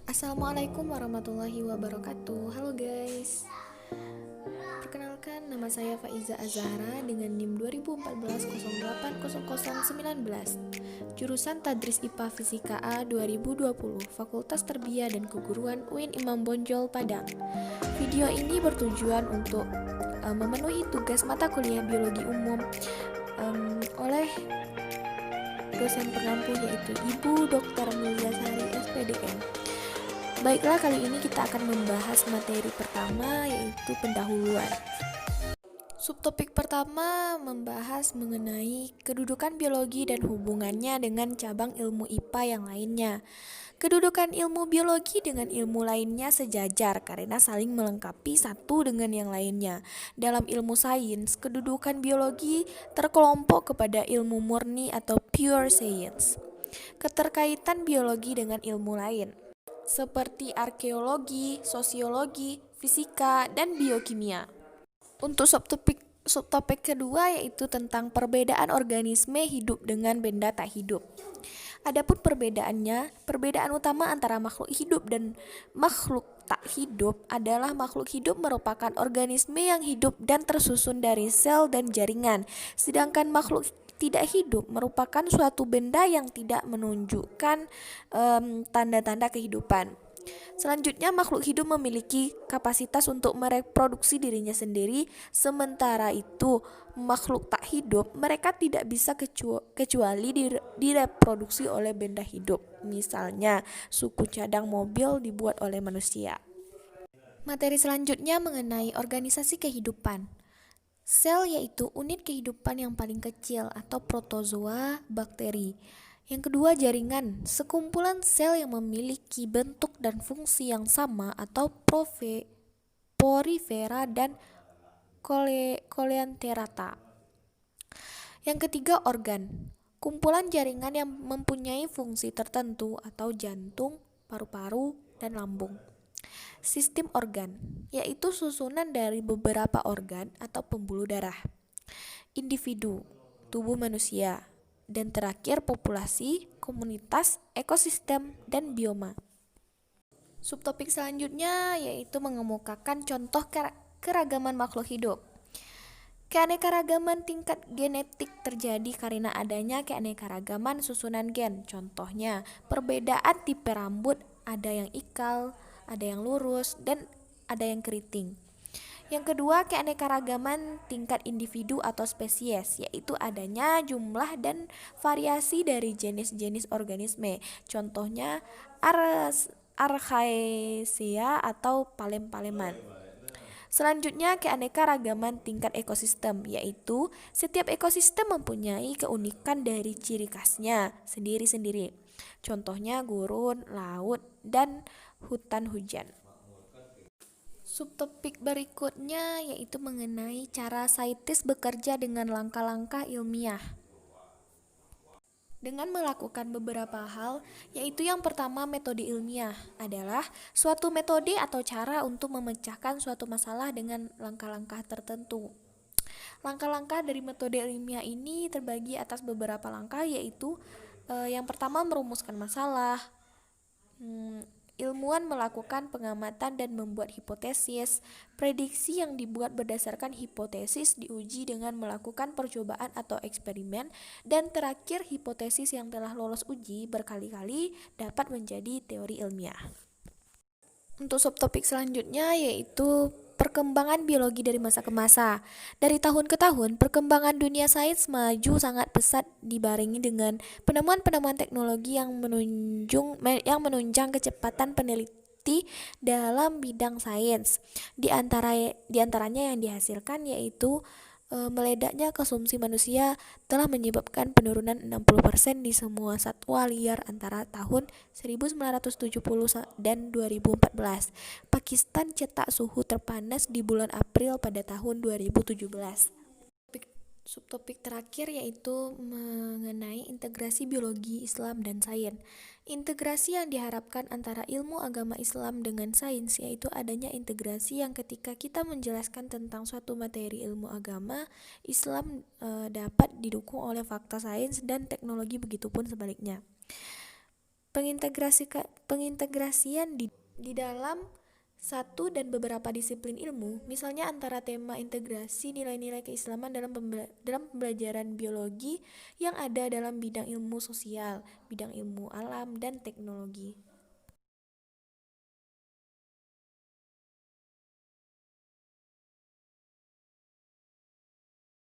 Assalamualaikum warahmatullahi wabarakatuh. Halo guys. Perkenalkan, nama saya Faiza Azhara dengan NIM 2014-08-0019. Jurusan Tadris IPA Fisika A 2020, Fakultas Tarbiyah dan Keguruan UIN Imam Bonjol Padang. Video ini bertujuan untuk memenuhi tugas mata kuliah biologi umum oleh dosen pengampu yaitu Ibu Dr. Mulyasari SPDM. Baiklah, kali ini kita akan membahas materi pertama yaitu pendahuluan. Subtopik pertama membahas mengenai kedudukan biologi dan hubungannya dengan cabang ilmu IPA yang lainnya. Kedudukan ilmu biologi dengan ilmu lainnya sejajar karena saling melengkapi satu dengan yang lainnya. Dalam ilmu sains, kedudukan biologi terkelompok kepada ilmu murni atau pure science. Keterkaitan biologi dengan ilmu lain seperti arkeologi, sosiologi, fisika, dan biokimia. Untuk subtopik kedua yaitu tentang perbedaan organisme hidup dengan benda tak hidup. Adapun perbedaan utama antara makhluk hidup dan makhluk tak hidup adalah makhluk hidup merupakan organisme yang hidup dan tersusun dari sel dan jaringan, sedangkan makhluk tidak hidup merupakan suatu benda yang tidak menunjukkan tanda-tanda kehidupan. Selanjutnya, makhluk hidup memiliki kapasitas untuk mereproduksi dirinya sendiri, sementara itu makhluk tak hidup mereka tidak bisa kecuali direproduksi oleh benda hidup. Misalnya, suku cadang mobil dibuat oleh manusia. Materi selanjutnya mengenai organisasi kehidupan. Sel yaitu unit kehidupan yang paling kecil atau protozoa bakteri. Yang kedua, jaringan, sekumpulan sel yang memiliki bentuk dan fungsi yang sama atau porifera dan coleanterata. Yang ketiga, organ, kumpulan jaringan yang mempunyai fungsi tertentu atau jantung, paru-paru, dan lambung. Sistem organ, yaitu susunan dari beberapa organ atau pembuluh darah. Individu, tubuh manusia. Dan terakhir, populasi, komunitas, ekosistem, dan bioma. Subtopik selanjutnya yaitu mengemukakan contoh keragaman makhluk hidup. Keanekaragaman tingkat genetik terjadi karena adanya keanekaragaman susunan gen. Contohnya, perbedaan tipe rambut, ada yang ikal, ada yang lurus, dan ada yang keriting. Yang kedua, keanekaragaman tingkat individu atau spesies, yaitu adanya jumlah dan variasi dari jenis-jenis organisme. Contohnya, Archaea atau palem-paleman. Selanjutnya, keanekaragaman tingkat ekosistem, yaitu setiap ekosistem mempunyai keunikan dari ciri khasnya sendiri-sendiri. Contohnya gurun, laut, dan hutan hujan. Subtopik berikutnya yaitu mengenai cara saintis bekerja dengan langkah-langkah ilmiah. Dengan melakukan beberapa hal, yaitu yang pertama, metode ilmiah adalah suatu metode atau cara untuk memecahkan suatu masalah dengan langkah-langkah tertentu. Langkah-langkah dari metode ilmiah ini terbagi atas beberapa langkah, yaitu yang pertama, merumuskan masalah. Ilmuwan melakukan pengamatan dan membuat hipotesis. Prediksi yang dibuat berdasarkan hipotesis diuji dengan melakukan percobaan atau eksperimen. Dan terakhir, hipotesis yang telah lolos uji berkali-kali dapat menjadi teori ilmiah. Untuk subtopik selanjutnya yaitu perkembangan biologi dari masa ke masa. Dari tahun ke tahun, perkembangan dunia sains maju sangat pesat dibarengi dengan penemuan-penemuan teknologi yang menunjang kecepatan peneliti dalam bidang sains. Di antaranya yang dihasilkan yaitu meledaknya konsumsi manusia telah menyebabkan penurunan 60% di semua satwa liar antara tahun 1970 dan 2014. Pakistan cetak suhu terpanas di bulan April pada tahun 2017. Subtopik terakhir yaitu mengenai integrasi biologi Islam dan sains. Integrasi yang diharapkan antara ilmu agama Islam dengan sains yaitu adanya integrasi yang ketika kita menjelaskan tentang suatu materi ilmu agama Islam dapat didukung oleh fakta sains dan teknologi, begitupun sebaliknya. pengintegrasian di dalam satu dan beberapa disiplin ilmu, misalnya antara tema integrasi nilai-nilai keislaman dalam pembelajaran biologi yang ada dalam bidang ilmu sosial, bidang ilmu alam, dan teknologi.